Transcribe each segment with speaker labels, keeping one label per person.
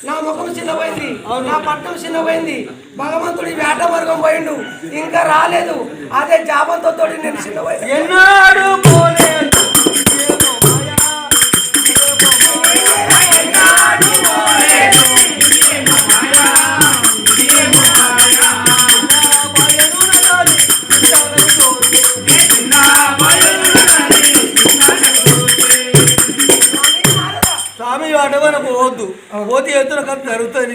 Speaker 1: నా ముఖం చిన్నపోయింది, నా పట్టం చిన్నపోయింది. భగవంతుడి వేట వర్గం పోయిండు, ఇంకా రాలేదు. అదే జాబంతో తోడి నేను చిన్నపోయింది.
Speaker 2: ఎన్నాడు పోలేదు పోవద్దు. పోతే ఎత్తున ఖర్చు జరుగుతుంది.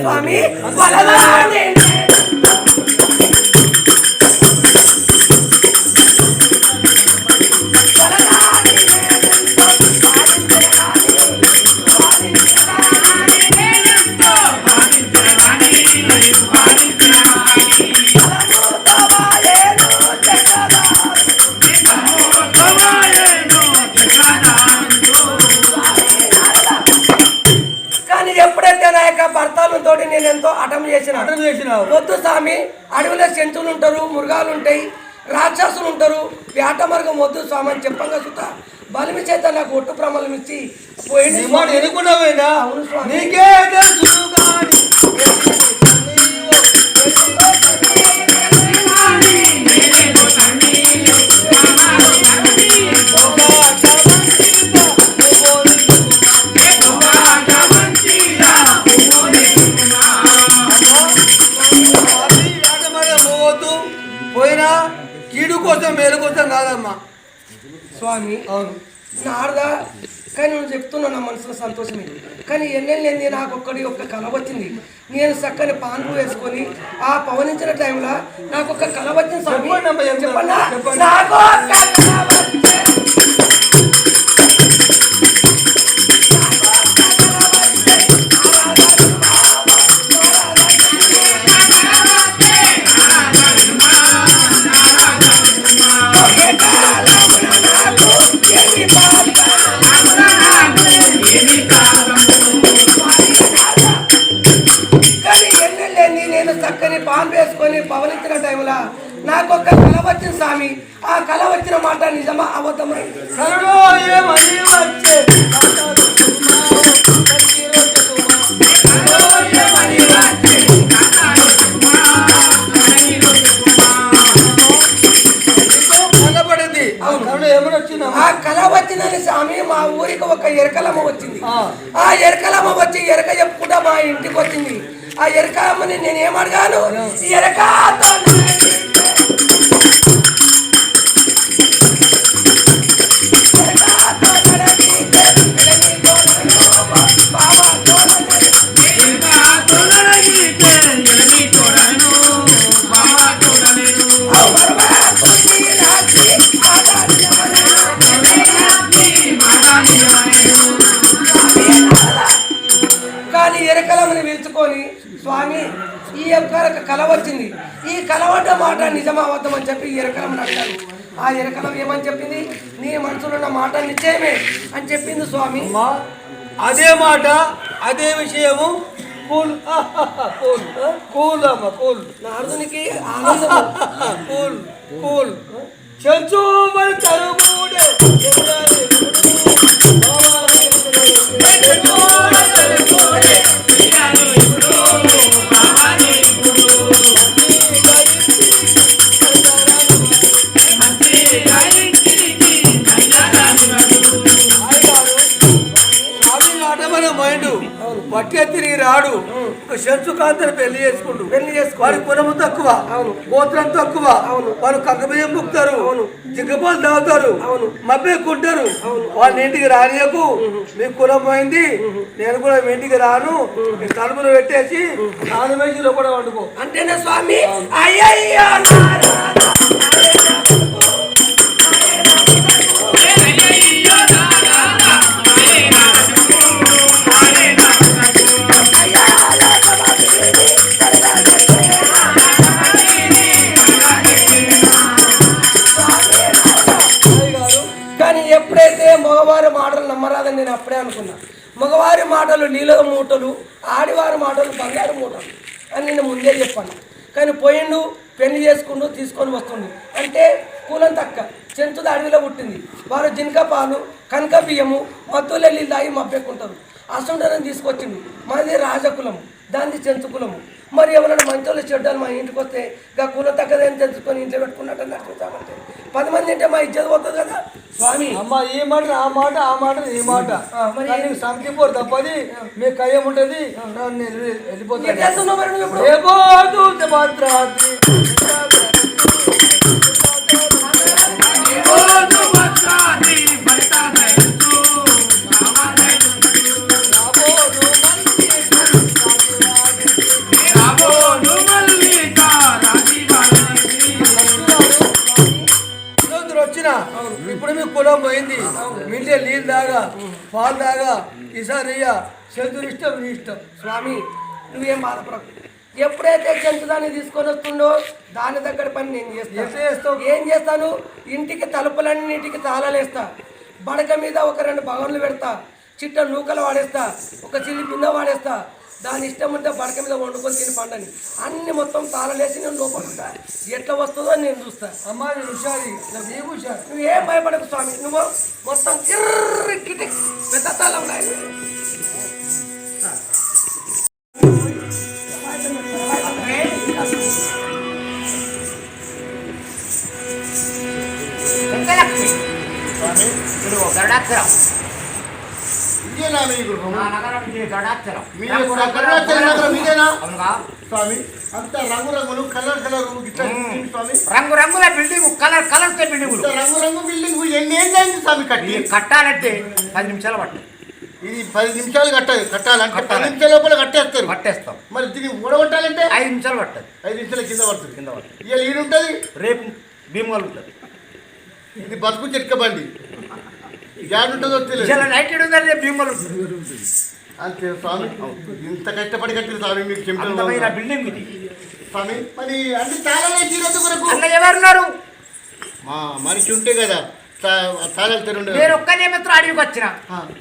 Speaker 1: స్వామి భర్తలతోటి నేను ఎంతో అటం చేసిన వద్దు స్వామి. అడవిలో జంతువులు ఉంటారు, మృగాలు ఉంటాయి, రాక్షసులు ఉంటారు, వేట మార్గం వద్దు స్వామి అని చెప్పంగా సుత బలిమి చేత నాకు ఒట్టు ప్రమాణం ఇచ్చి పోయింది.
Speaker 2: అవును స్వామి. కీడు కోసం మేలు కోసం కాదమ్మా
Speaker 1: స్వామి. అవును నారదా, కానీ నువ్వు చెప్తున్నా నా మనసులో సంతోషమే. కానీ ఎన్నెళ్ళింది నాకు ఒక్క కళ వచ్చింది. నేను చక్కని పాన్పు వేసుకొని ఆ పవనించిన టైంలో నాకు ఒక కళ వచ్చింది స్వామి. చెప్పండి. చక్కని పాన్ వేసుకొని పవనించిన టైంలో నాకు ఒక కళ వచ్చింది స్వామి. ఆ కళ వచ్చిన మాట నిజమా అబద్ధమై ఆ కళ వచ్చిందని స్వామి మా ఊరికి ఒక ఎరకలమ్మ వచ్చింది. ఆ ఎరకలమ్మ వచ్చి ఎరక చెప్పుకుంటా మా ఇంటికి వచ్చింది. ఆ ఎరకమ్మని నేనేమడిగాను, ఎరక కానీ ఎరకలమ్మని పిలుచుకొని స్వామి ఈ యొక్క కళ వచ్చింది, ఈ కళ పడ్డ మాట నిజమా అబద్ధం అని చెప్పి ఎరకలమ్మని అడిగారు. ఆ ఎరకలం ఏమని చెప్పింది, నీ మనసులో ఉన్న మాట నిశ్చయమే అని చెప్పింది స్వామి.
Speaker 2: అదే మాట అదే విషయము కూల్ కూల్ అమ్మ కూల్
Speaker 1: నారదునికి ఆనందం
Speaker 2: కూల్ కూల్ చెంచు మరి తరుముడే పక్కే తిరిగి రాడు ఒక శంసు కాంతని పెళ్లి చేసుకుంటూ వారి కులము తక్కువ గోత్రం తక్కువ వారు కక్కబియ్యం ముక్తారు జిగ్గపాలు తాగుతారు మబ్బెక్కుంటారు వాళ్ళ ఇంటికి రానియకు మీ కులం పోయింది నేను కూడా మీ ఇంటికి రాను తలుపులు పెట్టేసి నాలుగు వేసి కూడా వండుకో
Speaker 1: అంటేనా స్వామి అయ్యయ్యో ఎప్పుడైతే మగవారి మాటలు నమ్మరాదని నేను అప్పుడే అనుకున్నా మగవారి మాటలు నీళ్ళ మూటలు ఆడివారి మాటలు బంగారు మూటలు అని నేను ముందే చెప్పాను కానీ పోయిండు పెళ్లి చేసుకుంటూ తీసుకొని వస్తుండు అంటే కూలం తక్క చెంచుది అడవిలో పుట్టింది వారు జినక పాలు కనక బియ్యము మత్తులు వెళ్ళి దాగి మబ్బెక్కుంటారు అసంటని తీసుకొచ్చింది మనది రాజకులము దాన్ని చెంచు కులము మరి ఎవరైనా మంచోళ్ళు చెడ్డాలు మా ఇంటికి వస్తే ఇంకా కులం తగ్గదని తెలుసుకొని ఇంట్లో పెట్టుకున్నట్టు నడుచుకుంటామంటే 10 మంది అంటే మా ఇజ్జత పోతుంది కదా స్వామి
Speaker 2: అమ్మ ఈ మాట ఆ మాట ఆ మాట ఈ మాట మరి సంకిపోరు తప్పది మీ కయ్యం ఉంటది ఇప్పుడు మీ కులం పోయింది మింటే నీళ్ళు దాగా పాలు దాగా ఈసారి చంద్రుని ఇష్టం నీ ఇష్టం
Speaker 1: స్వామి నువ్వేం బాధపడకు ఎప్పుడైతే చెంచుదాన్ని తీసుకొని వస్తుండో దాని దగ్గర పని నేను చేస్తాను ఏం చేస్తాను ఇంటికి తలుపులన్నింటికి తాళాలేస్తా బడక మీద ఒక 2 భగవన్లు పెడతా చిట్ట నూకలు వాడేస్తా ఒక చిల్లి బిందె వాడేస్తా దాని ఇష్టం ఉంటే బడక మీద వండుకొని తిని పండని అన్ని మొత్తం తాళలేసి నేను లోపల ఉంటా ఎట్లా వస్తుందో నేను చూస్తా
Speaker 2: అమ్మా నేను హుషారి
Speaker 1: నువ్వు ఏం భయపడకు స్వామి నువ్వు మొత్తం కిటి పెద్ద తాళం
Speaker 3: గరుడాక్షరం
Speaker 4: స్వామి అంత రంగురంగులు కలర్
Speaker 3: రంగు రంగుల బిల్డింగ్ కలర్ కలర్ బిల్డింగ్
Speaker 4: రంగు బిల్డింగ్ ఎన్ని ఏళ్ళైంది స్వామి
Speaker 3: కట్టాలంటే 10 నిమిషాలు పట్టాలి
Speaker 4: ఇది 10 నిమిషాలు కట్టాలంటే 10 నిమిషాల లోపల కట్టేస్తాం మరి దీన్ని ఊడగొట్టాలంటే
Speaker 3: 5 నిమిషాలు పట్టదు
Speaker 4: 5 నిమిషాల కింద పడుతుంది ఇవాళ ఈడుంటుంది
Speaker 3: రేపు భీమవరం ఉంటుంది
Speaker 4: ఇది బతుకు చెట్క బండి యాడుంటుందో తెలియదు
Speaker 3: నైట్ రేపు భీమవరం
Speaker 4: అంతే స్వామి ఇంత కష్టపడి కట్టిన స్వామి మీకు చెప్తాను
Speaker 3: బిల్డింగ్ ఇది
Speaker 4: స్వామి మరి అన్ని తాళాలు తీరదు కొరకు
Speaker 3: ఎవరున్నారు
Speaker 4: మా మనిషి ఉంటే కదా తాళాలు తెరుండే
Speaker 3: నేను ఒక్కనే మాత్రం అడవికి వచ్చిన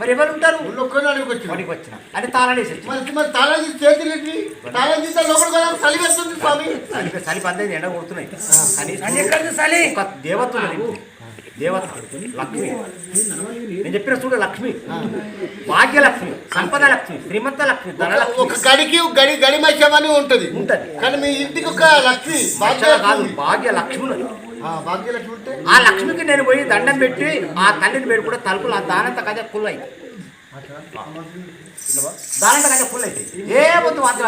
Speaker 3: మరి ఎవరు ఉంటారు
Speaker 4: ఒక్కనే అడవికి
Speaker 3: వచ్చిన అది తాళాలు వేసి
Speaker 4: మరి తాళాలు తీసి చేతులు తాళాలు తీస్తే లోపల కదా చలి వస్తుంది స్వామి
Speaker 3: చలి పందేది ఎండ కొడుతున్నాయి
Speaker 1: కానీ
Speaker 3: దేవత దేవత లక్ష్మి నేను చెప్పిన చూడు లక్ష్మి భాగ్యలక్ష్మి సంపద లక్ష్మి శ్రీమంత లక్ష్మి
Speaker 4: ఒక గడికి గడి మధ్యమని ఉంటది కానీ మీ ఇంటికి ఒక లక్ష్మి
Speaker 3: కాదు భాగ్యలక్ష్మి
Speaker 4: భాగ్యలక్ష్మి ఉంటే
Speaker 3: ఆ లక్ష్మికి నేను పోయి దండం పెట్టి ఆ తల్లిని పెట్టి కూడా తలుపులు ఆ దానంత కథ కుళ్ళు అయితే దానంత కథ కుళ్ళు అయితే ఏ పొద్దు మాత్రం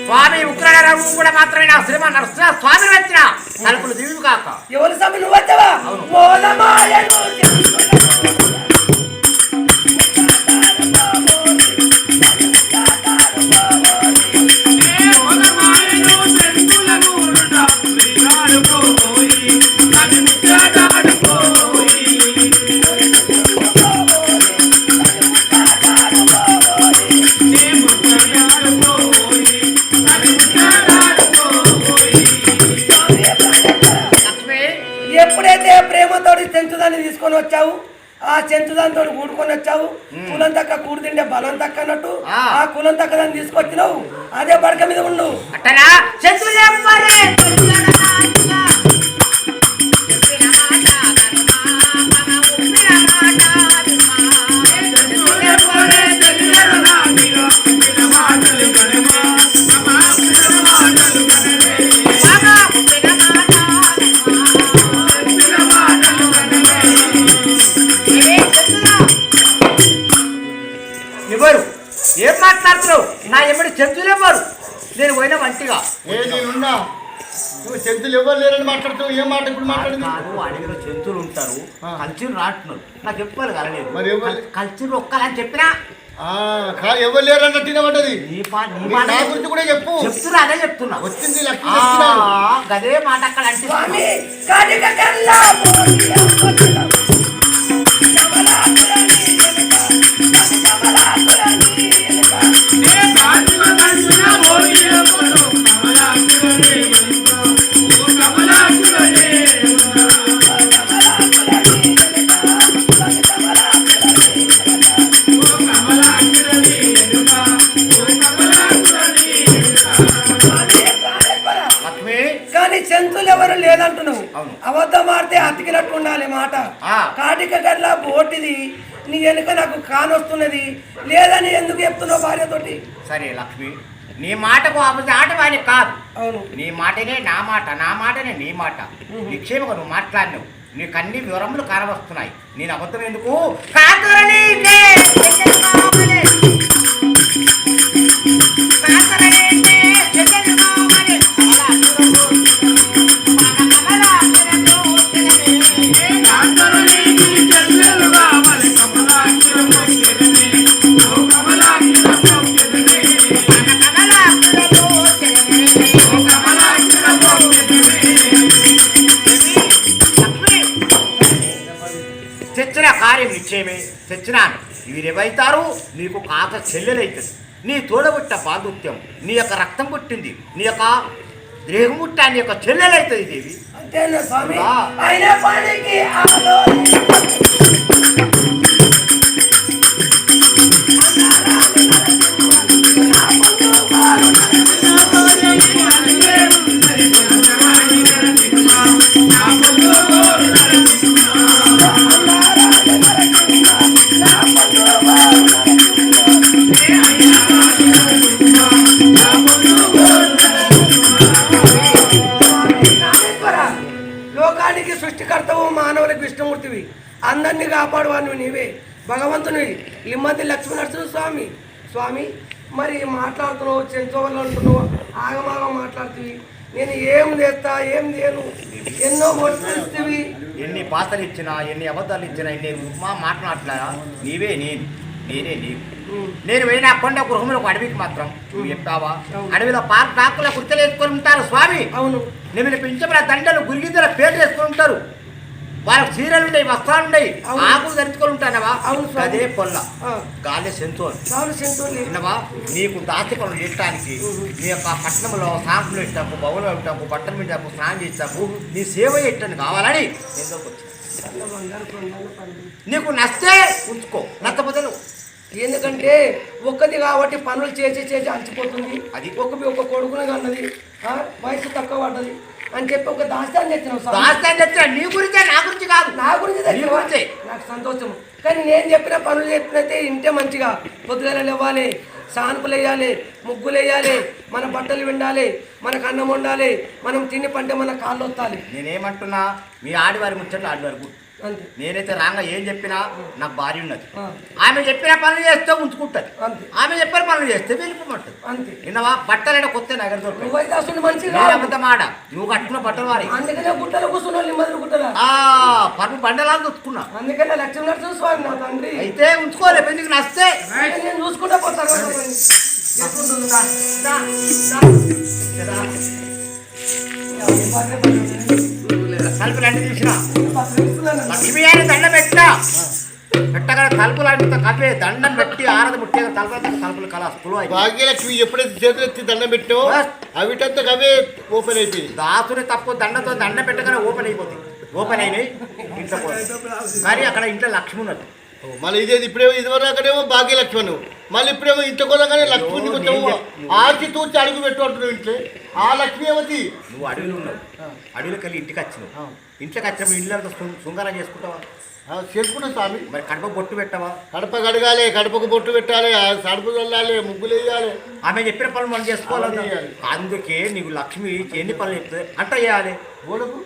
Speaker 3: స్వామి ఉగ్రరావు కూడా మాత్రమే నా శ్రీమ నరసింహ స్వామి వచ్చిన తలుపులు దిగు కాక
Speaker 1: ఎవరు స్వామి నువ్వు వచ్చావా ఎప్పుడైతే ప్రేమతోటి చెంచుదాన్ని తీసుకొని వచ్చావు ఆ చెంచు దాంతో కూడుకొని వచ్చావు. కులం తక్క కూడు తిండే బలం తక్క అన్నట్టు ఆ కులం తక్క దాన్ని తీసుకొచ్చినావు. అదే పడక మీద ఉండు.
Speaker 3: అట్టనా ఎవరు ఏం మాట్లాడుతున్నావు? నా ఎమ్మడి చెంచులు ఎవరు? నేను పోయినా మంచిగా
Speaker 4: నేనున్నా నువ్వు చెంచులు ఎవరు లేరని మాట్లాడుతావు. ఏం మాట ఇప్పుడు మాట్లాడింది?
Speaker 3: కాదు, అడవిలో జంతువులు ఉంటారు, కల్చర్ రాటున్నారు. నాకు చెప్పాలి కలలేదు.
Speaker 4: మరి
Speaker 3: కల్చర్ ఒక్కలని చెప్పినా
Speaker 4: ఎవరు లేరన్న తినబడ్డది.
Speaker 3: నా
Speaker 4: గురించి కూడా చెప్పు.
Speaker 3: చెప్తున్నా, అదే చెప్తున్నా.
Speaker 4: వచ్చింది
Speaker 3: గదే మాట అక్కడ అంటే
Speaker 1: చెంచులు ఎవరు లేదంటున్నావు. అబద్ధం ఆడితే అతికినట్టు ఉండాలి మాట. కాటిక గల్ల బోటిది నీ వెనుక నాకు కానొస్తున్నది లేదని ఎందుకు చెప్తున్నావు భార్యతోటి?
Speaker 3: సరే లక్ష్మి, నీ మాటకు ఆట వాడి కాదు.
Speaker 1: అవును,
Speaker 3: నీ మాటనే నా మాట, నా మాటనే నీ మాట. నిక్షేమగా నువ్వు మాట్లాడినావు. నీకు అన్ని వివరములు కానవస్తున్నాయి. నేను అబద్ధం ఎందుకు? తెచ్చిన కార్యం నిశ్చయమే తెచ్చినాను. వీరెవైతారు నీకు కాక చెల్లెలైతుంది. నీ తోడబుట్ట పాదుత్యం, నీ యొక్క రక్తం పుట్టింది, నీ యొక్క దేహం పుట్ట నీ యొక్క చెల్లెలైతుంది దేవి.
Speaker 1: అంతేనా స్వామి? లోకానికి సృష్టికర్తవు, మానవులకు విష్ణుమూర్తివి, అందరినీ కాపాడువాను నీవే భగవంతునివి. లిమ్మతి లక్ష్మీనరసింహ స్వామి. స్వామి మరి మాట్లాడుతున్నావు, చెంచోళ్ళు అంటున్నావు, ఆగమాగం మాట్లాడుతుంది. నేను ఏం చేస్తా ఏం చేయను, ఎన్నో మొట్టివి.
Speaker 3: ఎన్ని పాత్రలు ఇచ్చినా, ఎన్ని అబద్ధాలు ఇచ్చినా, ఎన్ని మాట్లాడినా నీవే నేను, నేనే నీవు. నేను పోయిన కొండ గృహంలో ఒక అడవికి మాత్రం నువ్వు చెప్పావా? అడవిలో పాకుల కుర్చలు వేసుకొని ఉంటారు స్వామి.
Speaker 1: అవును,
Speaker 3: నేను పెంచబడిన దండలు గురిగిద్దల పేర్లు వేసుకొని ఉంటారు. వాళ్ళకి చీరలు ఉండయి, వస్త్రాలు ఉండయి, ఆకులు ధరించుకొని ఉంటానవా? అదే పొల్ల గాలి సెంతోనవా? నీకు దాచి పనులు చేయటానికి నీ యొక్క పట్టణంలో సాంపులు ఇస్తాము, బౌలు ఇస్తాము, బట్టలు పెట్టాము, స్నానం చేస్తాము, నీ సేవ చేయటానికి కావాలని ఎందుకు వచ్చింది. నీకు నచ్చే ఉంచుకో, నచ్చపోతే
Speaker 1: ఎందుకంటే ఒక్కది కాబట్టి పనులు చేసి చేసి అలసిపోతుంది. అది ఒక కొడుకుని అన్నది వయసు తక్కువ పడ్డది అని చెప్పి ఒక దాస్తాన్ని తెచ్చినా.
Speaker 3: నీ గురించే, నా గురించి కాదు.
Speaker 1: నా గురించి నాకు సంతోషం. కానీ నేను చెప్పిన పనులు చెప్పినైతే ఇంటే మంచిగా పొద్దుగల లేవాలి, సానుపులు వేయాలి, ముగ్గులు వేయాలి, మన బట్టలు విండాలి, మనకు అన్నం వండాలి, మనం తిని పంటే మన కాళ్ళు వస్తాలి.
Speaker 3: నేనేమంటున్నా, మీ ఆడివారి ముచ్చట్లు ఆడివారి. నేనైతే రాంగా ఏం చెప్పినా నాకు భార్య ఉన్నది. ఆమె చెప్పిన పనులు చేస్తే ఉంచుకుంటుంది, ఆమె చెప్పిన పనులు చేస్తే వెళ్ళిపోమంటుంది.
Speaker 1: అంతే.
Speaker 3: విన్నవా? బట్టలైనా కొత్త నగర మాట నువ్వు కట్టుకున్న బట్టలు వారి.
Speaker 1: అందుకనే గుట్టలు కూర్చున్నాను, మొదలు గుట్టలు
Speaker 3: పరుపు బండలాగా చూసుకున్నా.
Speaker 1: అందుకనే లక్ష్మీనరసింహ స్వామి నా తండ్రి.
Speaker 3: అయితే ఉంచుకోలే, ఎందుకు నస్తే
Speaker 1: నేను చూసుకుంటా పోతాను.
Speaker 3: తలుపులు అన్ని తీసిన లక్ష్మీ అని దండం పెట్టా పెట్టగా తలుపులు అంత కప్పే దండం పెట్టి ఆరది ముట్టే తలుపులు కళాస్తులు.
Speaker 4: భాగ్యలక్ష్మి ఎప్పుడైతే చేతులు ఎత్తి దండం పెట్టావో అవిటంతా అవే ఓపెన్ అయిపోయింది.
Speaker 3: దాసుని తప్పు దండతో దండం పెట్టగానే ఓపెన్ అయిపోతుంది. ఓపెన్ అయినాయి ఇంట్లో కానీ అక్కడ ఇంట్లో లక్ష్మి ఉన్నది.
Speaker 4: మళ్ళీ ఇదేది ఇప్పుడేమో ఇదివరకనేమో భాగ్యలక్ష్మణ్, మళ్ళీ ఇప్పుడేమో ఇంట్లో కొనగానే లక్ష్మి కొంచెం ఆచి తూచి అడుగు పెట్టుకుంటున్నావు ఇంట్లో. ఆ లక్ష్మి ఏమది?
Speaker 3: నువ్వు అడవిలో ఉన్నావు, అడవిలోకి వెళ్ళి ఇంటికి వచ్చినావు. ఇంట్లోకి వచ్చినప్పుడు ఇల్లు శృంగారం చేసుకుంటావా?
Speaker 4: చేసుకున్నా స్వామి.
Speaker 3: మరి కడప బొట్టు పెట్టావా?
Speaker 4: కడప కడగాలి, కడపకు బొట్టు పెట్టాలి, సడుపు చల్లాలి, ముగ్గులు వేయాలి.
Speaker 3: ఆమె చెప్పిన పనులు మనం చేసుకోవాలి. అందుకే నీకు లక్ష్మి ఎన్ని పనులు చెప్తుంది అంట చేయాలి.
Speaker 4: గోడకు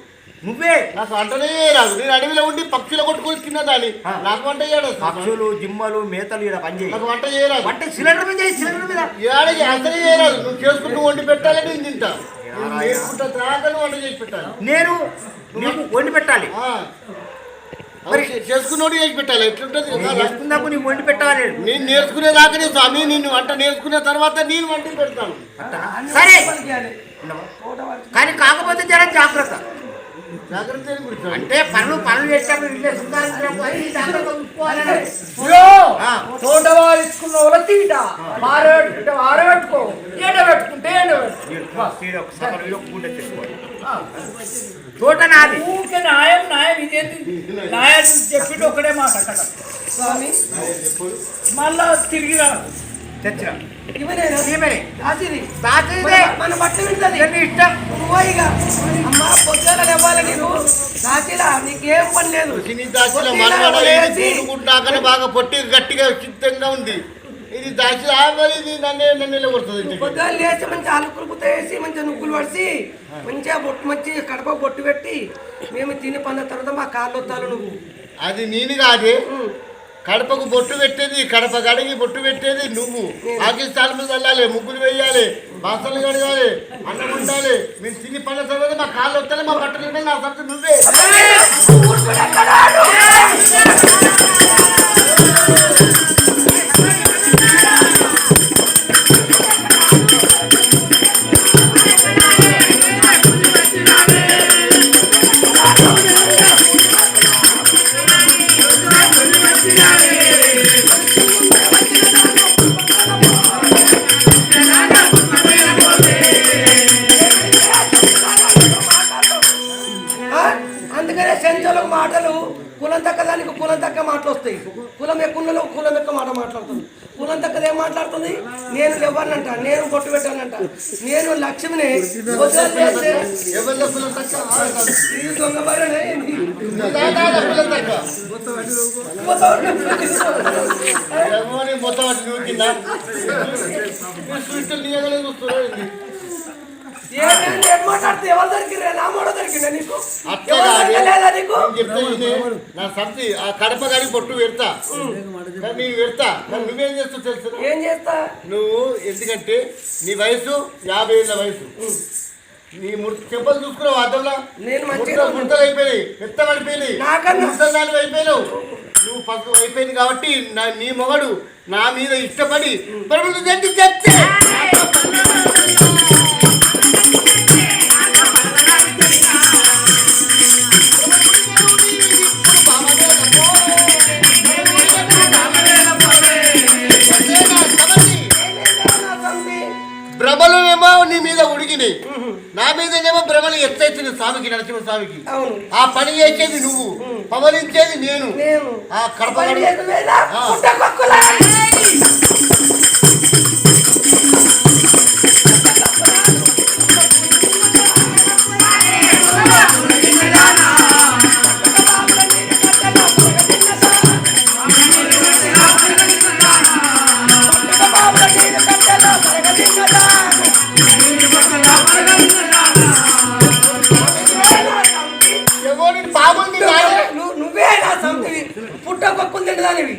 Speaker 3: నువ్వే
Speaker 4: నాకు వంటనే రాదు. నేను అడవిలో ఉండి పక్షులు కొట్టుకొని తిన్నదాన్ని, నాకు వంట చేయడు.
Speaker 3: పక్షులు జిమ్మలు మేతలు ఇలా పని చేయాలి.
Speaker 4: నాకు వంట చేయరాదు.
Speaker 3: వంట సిలిండర్ మీద చేయి, సిలిండర్ మీద
Speaker 4: అసలు చేయరాదు. నువ్వు చేసుకుంటూ వండి పెట్టాలి, నేను తింటా. నేర్చుకుంటా త్రాగలు వంట చేసి పెట్టాలి.
Speaker 3: నేను నీకు వండి పెట్టాలి.
Speaker 4: మరి చేసుకున్నోడు చేసి పెట్టాలి. ఎట్లుంటది?
Speaker 3: చేసుకున్నాకు నీకు వండి పెట్టాలి.
Speaker 4: నేను నేర్చుకునేదాకనే స్వామి. నిన్ను వంట నేర్చుకున్న తర్వాత నేను వంట పెడతాను.
Speaker 3: సరే కానీ కాకపోతే జర జాగ్రత్త.
Speaker 4: జాగ్రత్త
Speaker 3: అంటే పనులు చేసేటప్పుడు ఇల్లే
Speaker 1: తోటవారించుకున్న వాళ్ళ తీట ఆరబెట్టుకో, ఎండబెట్టుకుంటే
Speaker 3: తోట నాది.
Speaker 2: ఊరికే న్యాయం న్యాయం ఇదేంటి న్యాయం చెప్పిండు ఒకటే మాట అక్కడ
Speaker 1: స్వామి.
Speaker 2: మళ్ళా తిరిగి రా
Speaker 3: తెచ్చిరా
Speaker 1: మన బట్ట వింటది ఇష్టం. ఇక అమ్మ పొద్దున ఇవ్వాలి. నేను దాచిలా నీకేం పని లేదు.
Speaker 4: కూడుకుంటున్నాకనే బాగా పొట్టి గట్టిగా సిద్ధంగా ఉంది. ఇది దాచి ఇది నన్ను కొడుతుంది.
Speaker 1: పొద్దున లేచి మంచి అలుకులు వేసి మంచిగా నువ్వులు పడిచి మంచిగా బొట్టు మంచి కడప బొట్టు పెట్టి మేము తిని పన్న తర్వాత మా కాళ్ళు వస్తాను. నువ్వు
Speaker 4: అది నేను కాదే. కడపకు బొట్టు పెట్టేది, కడప గడిగి బొట్టు పెట్టేది నువ్వు. పాకిస్తాన్ మీద వెళ్ళాలి, ముగ్గులు వేయాలి, బాసలు కడగాలి, అన్నం ఉండాలి. మేము తిని పన్న తర్వాత మా కాళ్ళు వస్తాయి, మా బట్టలు ఉంటాయి. నా సరస్సు నువ్వే.
Speaker 1: అందుకనే సెంచలకు మాటలు కులం తక్క దానికి కులం తక్క మాటలు వస్తాయి. కులం ఎక్కువ కులం ఎక్కువ మాట మాట్లాడుతుంది. కులం తక్కది ఏం మాట్లాడుతుంది? నేను ఎవరినంట, నేను బొట్టు పెట్టానంట, నేను లక్ష్మిని దొంగ మాట్లాడితే ఎవరు దొరికిరా? నా మూడో దొరికిందా నీకు?
Speaker 4: నా సబ్జీ ఆ కడప గారికి పొట్టు పెడతా, నేను పెడతా. నువ్వేం చేస్తావు తెలుసు?
Speaker 1: ఏం చేస్తా?
Speaker 4: నువ్వు ఎందుకంటే నీ వయసు 50 ఏళ్ళ వయసు. నీ చెంపలు చూసుకున్నావు అద్దంలో.
Speaker 1: నేను మంచిగా
Speaker 4: ముడతలు అయిపోయినాయి, మెత్తబడిపోయినాయి, ముడతలు అయిపోయినావు. నువ్వు పసుపు అయిపోయింది కాబట్టి నీ మొగడు నా మీద ఇష్టపడి చెప్తే భ్రమలేమో నీ మీద ఉడికినాయి, నా మీదనేమో భ్రమలు ఎత్తైతుంది. స్వామికి, నరసింహ స్వామికి ఆ పని చేసేది నువ్వు, పవలించేది నేను. ఆ కడప
Speaker 1: నువ్వే నా సంతివి. పుట్టకొక్కులు తిన్నదానివి,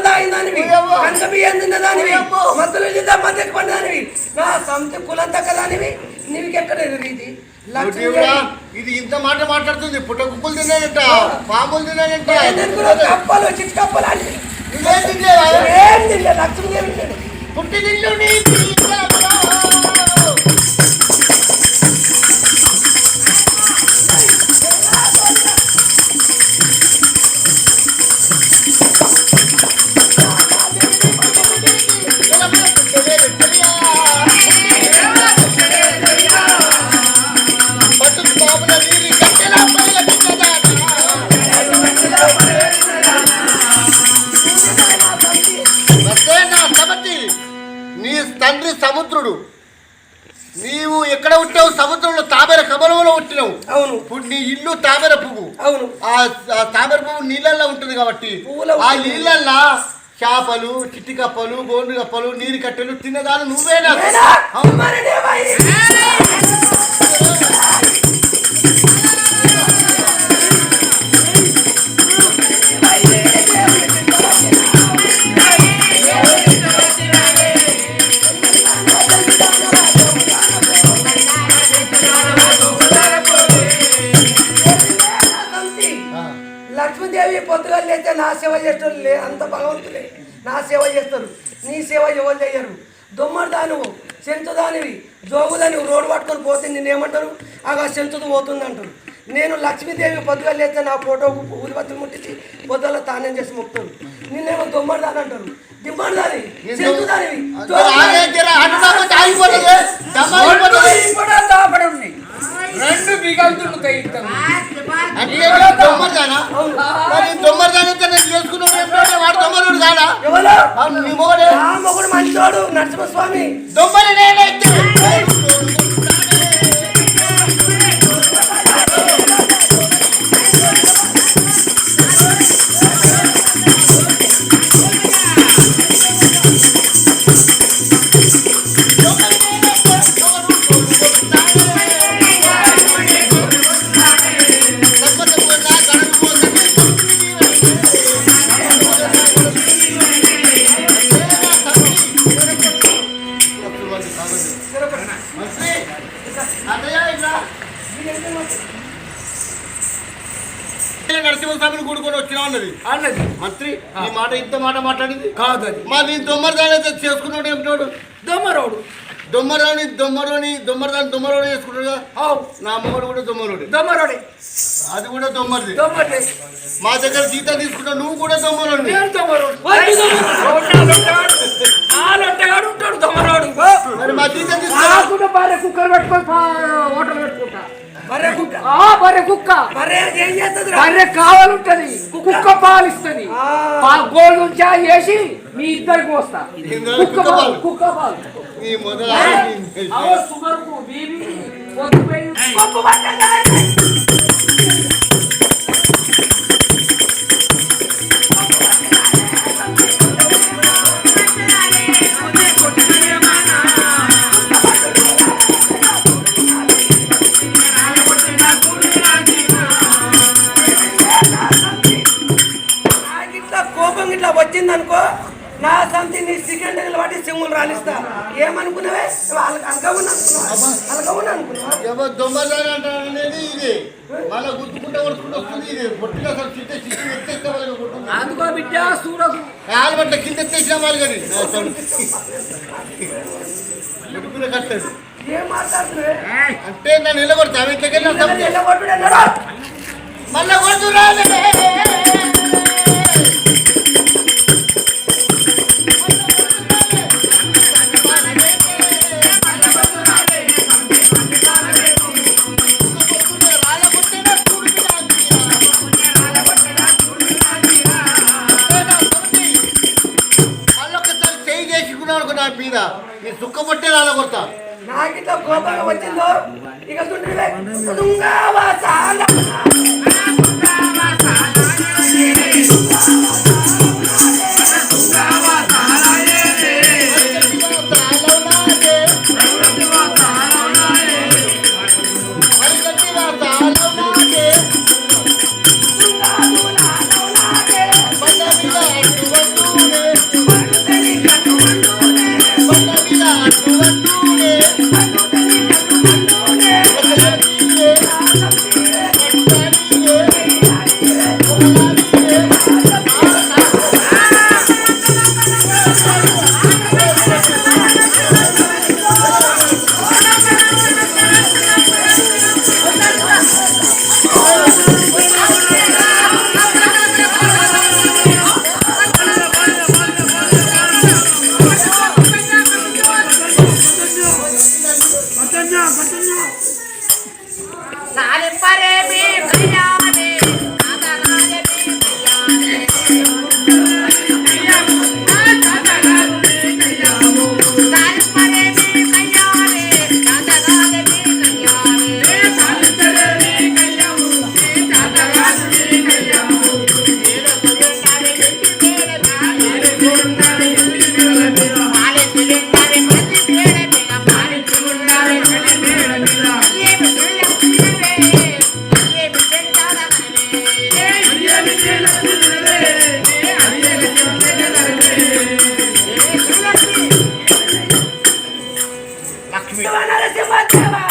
Speaker 1: తాగిందానివి, కంచ బియ్యం తిన్నదానివి, మధ్యలో మధ్యకి పడిదానివి. నా సంతి కులం తక్కదానివి. నీకెక్కడ ఇది
Speaker 4: ఇది ఇంత మాట మాట్లాడుతుంది. పుట్టకుక్కలు తిన్నాడంట, పాములు తిన్నాడంట,
Speaker 1: కప్పలు చిట్కప్పలు అంటే లక్ష్మి
Speaker 4: పుట్టి పట్టు బాబుల నీరు తండ్రి సముద్రుడు. నీవు ఎక్కడ పుట్టావు? సముద్రంలో తామర కమలంలో పుట్టినావు.
Speaker 1: అవును.
Speaker 4: ఇప్పుడు నీ ఇల్లు తామర పువ్వు.
Speaker 1: అవును.
Speaker 4: ఆ తామర పువ్వు నీళ్ళల్లో ఉంటుంది కాబట్టి ఆ నీళ్ళల్లో చేపలు, చిట్టి కప్పలు, గోండు కప్పలు, నీరు కట్టెలు తిన్నదాను నువ్వేనా?
Speaker 1: లక్ష్మీదేవి పొద్దుగా లేస్తే నా సేవ చేస్తారు లే, అంత భగవంతులే నా సేవ చేస్తారు. నీ సేవ ఎవరు చెయ్యరు. దొమ్మదాను సెంచుదానివి జోగుదానివి రోడ్డు పట్టుకొని పోతే నేనేమంటారు? అగా సెంచుదు పోతుంది అంటారు. నేను లక్ష్మీదేవి పొద్దుగా లేస్తే నా ఫోటోకు పూలు బతులు ముట్టించి పొద్దుల తానం చేసి మొక్కుతాను. నిన్నేమో దొమ్మదాని అంటారు. దిమ్మదాని సెంచుదానివి
Speaker 5: రెండు బిగంతులు తెగిస్తాను.
Speaker 1: మొగుడు మంచోడు నరసింహస్వామి.
Speaker 4: నరసింహస్వామిని కూడుకొని వచ్చినా అన్నది
Speaker 5: అన్నది
Speaker 4: మంత్రి. ఈ మాట ఇంత మాట మాట్లాడింది
Speaker 5: కాదు. అది
Speaker 4: మా నేను దొమ్మరదాని చేసుకున్నాడు ఏమిటోడు?
Speaker 5: దొమ్మరోడు
Speaker 4: దొమ్మరదాని చేసుకున్నాడు. నా మొగడు కూడా
Speaker 5: దొమ్మరోడే.
Speaker 4: అది కూడా దొమ్మరిది.
Speaker 5: దొమ్మరే.
Speaker 4: మా దగ్గర జీతం తీసుకున్నావు, నువ్వు కూడా దొమ్మరోడు.
Speaker 5: ఉంటాడు దొమ్మరోడు.
Speaker 4: మరి మా జీతం తీసుకున్నా
Speaker 5: భార్య కుక్కర్ పెట్టుకొని హోటల్ పెట్టుకుంటా. బర్రె కుక్క బర్రె కావాలంటది. కుక్క పాలు ఇస్తుంది. గోల్డ్ నుంచా వేసి మీ ఇద్దరికి వస్తా. కుక్క పాలు సుగర్కు బీబీ
Speaker 1: ఇట్లా వచ్చిందనుకో నా సంతి నీ సెకండ్ బట్టి సింగులు రాణిస్తా. ఏమనుకున్నావే? అలగవును అనుకున్నావా?
Speaker 4: దొమ్మదాని అనేది ఇది మళ్ళీ గుర్తుకుంటే వస్తుంది. ఇది పొట్టిగా ఎత్తేస్తే
Speaker 5: అందుకో బిడ్డ చూడకు.
Speaker 4: కాలు పట్ల కింద ఎత్తేసిన వాళ్ళు కానీ కట్టదు.
Speaker 1: ఏం మాట్లాడుతున్నావే?
Speaker 4: అంటే నన్ను నిలబడతా ఇంట్లోకెళ్ళి మళ్ళీ కొడుతున్నా. మీద ఈ సుక్క పట్టే రాళ్ళ కొడతా.
Speaker 1: నాకిట్లా కోపంగా వచ్చిందో ఇక
Speaker 3: లక్ష్మి
Speaker 1: నరసింహదేవా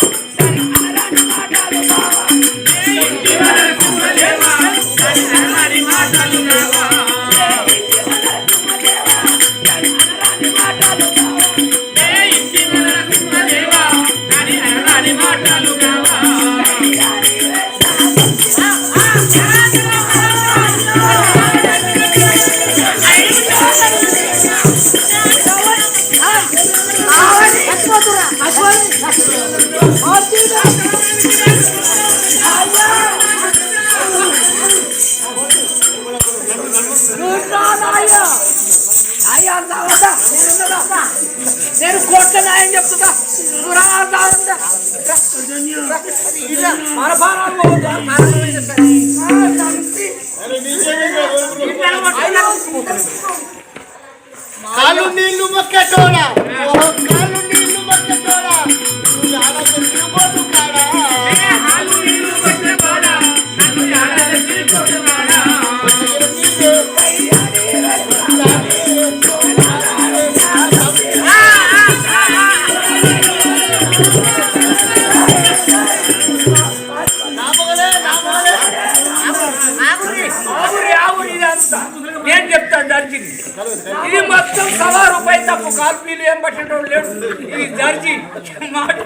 Speaker 1: దాని అనరాని మాటలు బావా
Speaker 5: నేను కోట్ల న్యాయం చెప్తున్నా మన
Speaker 4: కాలు నీళ్లు మొక్కటోడా కాలు నీళ్లు మొక్కటోడా నువ్వు ఆడకు తిరుగుబోతు కాడా
Speaker 5: నేను చెప్తాను దర్జీని ఇది మొత్తం ₹1,000 తప్పు కాల్పీలు ఏం పట్టడం లేడు ఇది దర్జీ మాట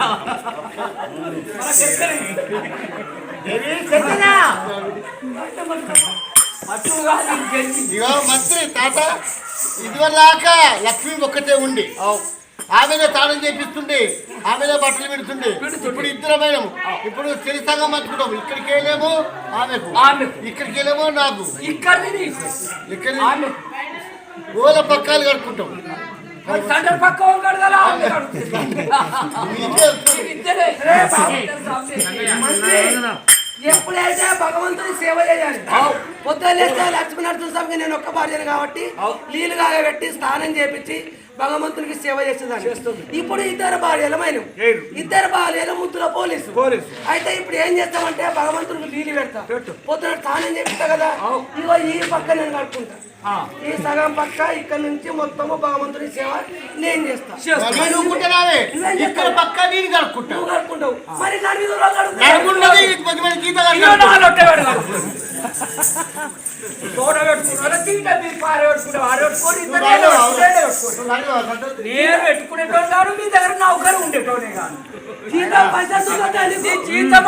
Speaker 4: ఇగో మంత్రి తాత ఇదివరలాక లక్ష్మి ఒక్కతే ఉండి ఆమెనే తాళం చేపిస్తుండే ఆమెనే బట్టలు పెడుతుండే ఇప్పుడు ఇద్దరమైనాము ఇప్పుడు చిరుసంగం మర్చుకుంటాము ఇక్కడికి వెళ్ళేమో ఆమెకు ఇక్కడికి వెళ్ళేమో నాకు ఇక్కడ గోల పక్కాలు కడుక్కుంటాం
Speaker 5: పక్క
Speaker 1: ఎప్పుడైతే భగవంతుని సేవ చేయాలి పొద్దులేస్తే లక్ష్మీ నరసింహస్వామికి నేను ఒక్క భార్యను కాబట్టి నీళ్లు కాగబెట్టి స్నానం చేపించి భగవంతునికి సేవ చేస్తుంది ఇప్పుడు ఇద్దరు భార్యలమైన ఇద్దరు భార్యలు ముద్దుల పోలీసు అయితే ఇప్పుడు ఏం చేస్తామంటే భగవంతునికి నీళ్ళు పెడతా పొద్దున స్నానం చేపిస్తా కదా ఇగో ఈ పక్క నేను కడుక్కుంటా ఈ సగం పక్క ఇక్కడ నుంచి మొత్తము భగవంతుని సేవ నేను చేస్తా
Speaker 4: ఇక్కడ పక్క నేను కడుక్కుంటా
Speaker 1: నువ్వు కడుక్కుంటావు మరి నన్ను
Speaker 5: తోట పెట్టుకున్నారా తీట మీరు పార పెట్టుకుంటారు ఆడబెట్టుకొని నేను పెట్టుకునేటోళ్ళు మీ దగ్గర నౌకరు ఉండేటోనే కాదు జీతం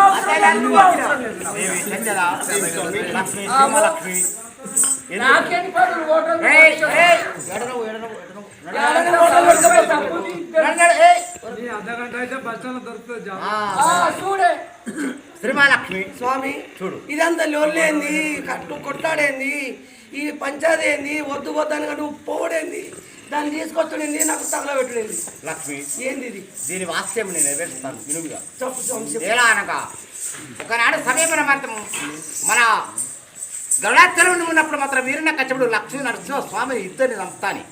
Speaker 5: నాకేం పనులు చూడే
Speaker 3: శ్రీమాలక్ష్మి
Speaker 1: స్వామి
Speaker 3: చూడు
Speaker 1: ఇదంతా లొల్లేంది కట్టు కొట్లాడేంది ఈ పంచాయతీ ఏంది వద్దు వద్దని నువ్వు పోవడేంది దాన్ని తీసుకొచ్చుడేంది నాకు తగలబెట్టుడేంది
Speaker 3: లక్ష్మి
Speaker 1: ఏంది ఇది
Speaker 3: దీని వాక్యం నేను నెరవేరుస్తాను వినుగా
Speaker 1: చెప్పు
Speaker 3: ఎలా అనగా ఒకనాడు సమయమైన మాత్రం మన గరుడాచలం ఉన్నప్పుడు మాత్రం వీరిన కచ్చపుడు లక్ష్మీ నరసింహ స్వామి ఇద్దరిని చంపుతాని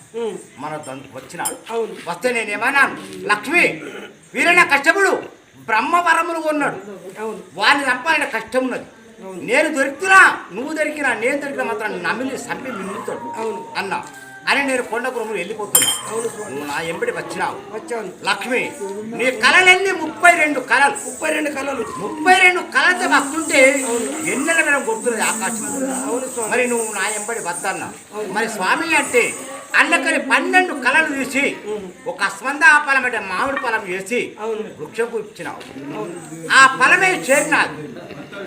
Speaker 3: మన వచ్చినాడు వస్తే నేనేమన్నాను లక్ష్మి వీరిన కచ్చపుడు బ్రహ్మవరములు కొన్నాడు వారిని చంపాలని కష్టం ఉన్నది నేను దొరికినా నువ్వు దొరికినా నేను దొరికినా మాత్రం నమిలి సంపి మిన్నుతాడు అన్నా అని నేను కొండకు రొమ్ములు వెళ్ళిపోతున్నా నువ్వు నా ఎంబడి వచ్చినావు లక్ష్మి నీ కళలన్నీ 32 కళలు 32 కళలతో వస్తుంటే ఎన్నెల మీద కొడుతున్నది ఆకాశం మరి నువ్వు నా ఎంబడి వద్దన్నా మరి స్వామి అంటే అన్నకని 12 కళలు తీసి ఒక స్మంద ఫలం అంటే మామిడి ఫలం వేసి వృక్షకు ఇచ్చినావు ఆ ఫలమే చేరినాడు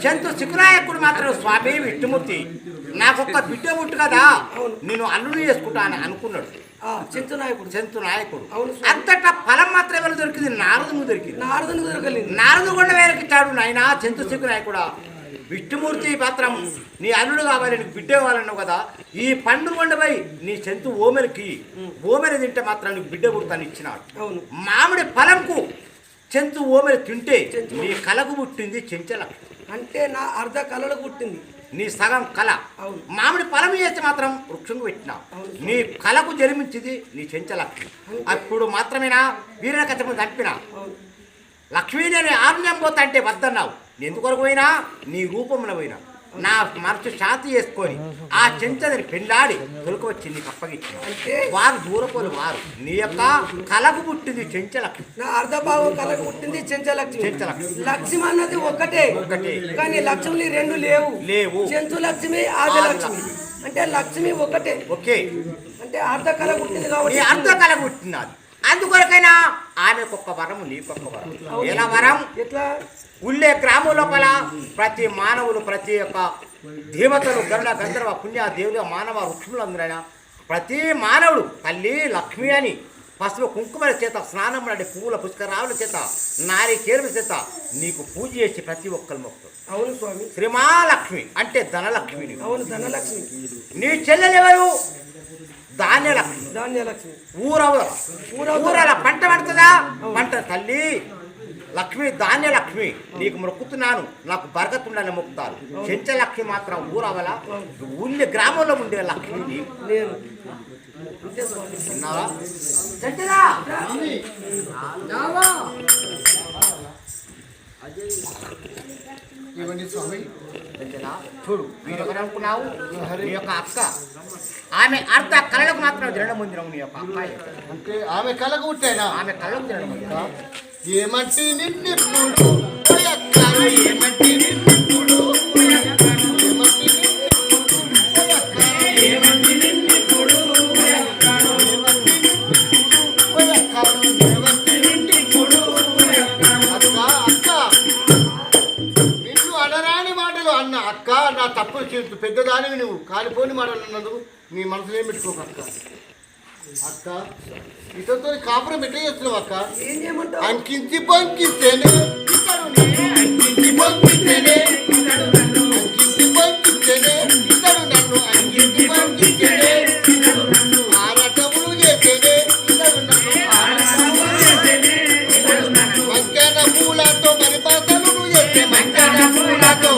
Speaker 3: చెంతు శిఖనాయకుడు మాత్రం స్వామి విష్ణుమూర్తి నాకొక్క బిడ్డ పుట్టు కదా నేను అల్లుడు చేసుకుంటాను అనుకున్నాడు చెంతు నాయకుడు అంతటా ఫలం మాత్రం ఎవరు దొరికింది నారదుకు దొరికింది నారదు కొండ వేరకి చాడు నాయన చెంతు శిఖనాయకుడా విష్ణుమూర్తి పాత్రం నీ అల్లుడు కావాలి నీకు బిడ్డ కావాలన్నావు కదా ఈ పండు కొండపై నీ చెంతు ఓమెలకి ఓమెల తింటే మాత్రం నీకు బిడ్డ పుడతాను ఇచ్చినాడు మామిడి ఫలంకు చెంతు ఓమెలు తింటే నీ కళకు పుట్టింది చెంచల
Speaker 1: అంటే నా అర్ధ కళలకు పుట్టింది
Speaker 3: నీ సగం కళ మామిడి ఫలం చేస్తే మాత్రం వృక్షంగా పెట్టినావు నీ కళకు జన్మించింది నీ చెంచలక్ష్మి అప్పుడు మాత్రమేనా వీరన కథము చంపిన లక్ష్మీ నేను ఆజ్ఞం పోతా అంటే వద్దన్నావు ఎందుకొరకు పోయినా నీ రూపంలో పోయినా నా మనసు శాంతి చేసుకొని ఆ చెంచదని పెళ్ళాడి తొలక వచ్చి నీకు అప్పగించిన
Speaker 1: అంటే
Speaker 3: వారు దూరపోని వారు నీ యొక్క కలకు పుట్టింది చెంచలక్ష్మి.
Speaker 1: నా అర్ధభావం కలకు పుట్టింది చెంచలక్ష్మి.
Speaker 3: చెంచలక్ష్మి.
Speaker 1: లక్ష్మి అన్నది ఒకటే కానీ లక్ష్మి రెండు లేవు. చెంచు లక్ష్మి ఆది లక్ష్మి అంటే లక్ష్మి ఒకటే.
Speaker 3: ఓకే
Speaker 1: అంటే అర్ధ కళ పుట్టింది కాబట్టి
Speaker 3: అర్ధ కళ పుట్టినది. అందుకొరకైనా ఆమెకొక్క వరము నీకొక్క వరం. ఎలా వరం?
Speaker 1: ఎట్లా?
Speaker 3: ఉల్లే గ్రామం లోపల ప్రతి మానవులు ప్రతి ఒక్క దేవతలు గరుడ గంధర్వ పుణ్య దేవుల మానవ వృక్షములందరైనా ప్రతి మానవుడు తల్లి లక్ష్మి అని పసుపు కుంకుమల చేత స్నానం నాటి పువ్వుల పుష్కరావుల చేత నారికేరుల చేత నీకు పూజ చేసి ప్రతి ఒక్కరు మొక్కుతారు.
Speaker 1: అవును స్వామి.
Speaker 3: శ్రీమాలక్ష్మి అంటే ధనలక్ష్మి.
Speaker 1: అవును ధనలక్ష్మి.
Speaker 3: నీ చెల్లెలెవరు? ధాన్యలక్ష్మి.
Speaker 1: ధాన్యలక్ష్మి.
Speaker 3: ఊరల పంట పడుతుందా? పంట తల్లి లక్ష్మి ధాన్యలక్ష్మి నీకు మొక్కుతున్నాను, నాకు బరకతుండని మొక్కుతారు. చెంచలక్ష్మి మాత్రం ఊరవల ఊళ్ళి గ్రామంలో ఉండే లక్ష్మి
Speaker 1: నేను
Speaker 3: విన్నావా? చెంచలా
Speaker 4: ఇవ్వండి స్వామి.
Speaker 3: చూడు మీరు ఎవరు అనుకున్నావు? నీ యొక్క అక్క. ఆమె అర్ధ కళలకు మాత్రం జరగడం ముందు నీ యొక్క అమ్మాయి.
Speaker 4: అంటే ఆమె కళకు పుట్టానా?
Speaker 3: ఆమె కళ్ళకు జరగడం ముందు
Speaker 4: ఏమంటే నిన్నెప్పుడు ఏమంటే నిన్నెప్పుడు అన్న అక్క నా తప్పులు చేస్తూ పెద్దదానివి నువ్వు కాలిపోని మాటలు అన్నందుకు నీ మనసులో ఏం పెట్టుకోక అక్క. అక్క ఇతరుతో కాపురం ఎట్లా చేస్తున్నావు అక్క?
Speaker 1: ఏం చేయమంటావు?
Speaker 4: అంకించి పంకిస్తేనే అంకించి పంకిస్తేనే అంకించి పంకిస్తేనే ఇతడు నన్ను అంకించి పంకిస్తేనే ఆరాటములు చేస్తేనే ఇతడు నన్ను మంకాన పూలతో మరి బాసలు చేస్తే మంకాన పూలతో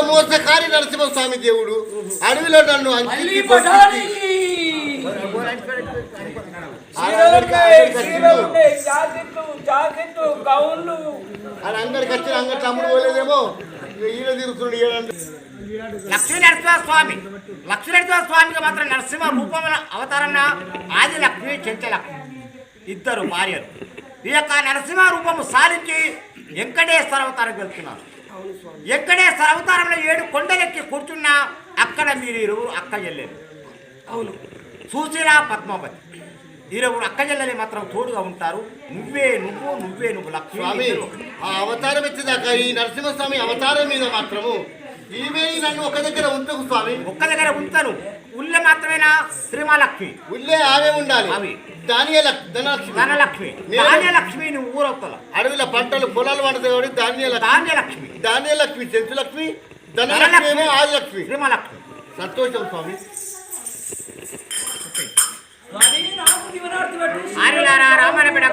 Speaker 4: మోసకారి నరసింహస్వామి దేవుడు అడవిలో నన్ను అంగడికి వచ్చిన అంగడి తమ్ముడు పోలేదేమో ఈయన తిరుగుతున్నాడు.
Speaker 3: లక్ష్మీ నరసింహ స్వామి స్వామికి మాత్రం నరసింహ రూపముల అవతారణ ఆది లక్ష్మి చెంచలక్ష్మి ఇద్దరు భార్యలు. ఈ యొక్క నరసింహ రూపము సాధించి వెంకటేశ్వర అవతారం వెళ్తున్నారు. వెంకటేశ్వర అవతారంలో 7 కొండలెక్కి కూర్చున్నా అక్కడ మీరు ఇరువురు అక్క చెల్లెలు.
Speaker 1: అవును.
Speaker 3: సుశీల పద్మావతి ఇరువురు అక్క చెల్లెలు మాత్రం తోడుగా ఉంటారు. నువ్వే నువ్వు లక్ష్మి.
Speaker 4: ఆ అవతారం ఎత్తిదాకా ఈ నరసింహస్వామి అవతారం మీద మాత్రము ఈమె నన్ను ఒక దగ్గర ఉంచకు స్వామి.
Speaker 3: ఒక్క దగ్గర ఉంచను. ఉల్లె మాత్రమేనా? శ్రీమాలక్ష్మి
Speaker 4: ఉల్లే ఆమె ఉండాలి.
Speaker 3: అవి
Speaker 4: ధనలక్ష్మి
Speaker 3: ధాన్యలక్ష్మి నువ్వు ఊరవుతా.
Speaker 4: అడవిలో పంటలు పొలాలు పండుతాయి కాబట్టి ధాన్యలక్ష్మి చెంచులక్ష్మి ధనలక్ష్మి ఆదిలక్ష్మి
Speaker 3: శ్రీమాలక్ష్మి.
Speaker 4: సంతోషం స్వామి.
Speaker 3: రామణ బిడ్డ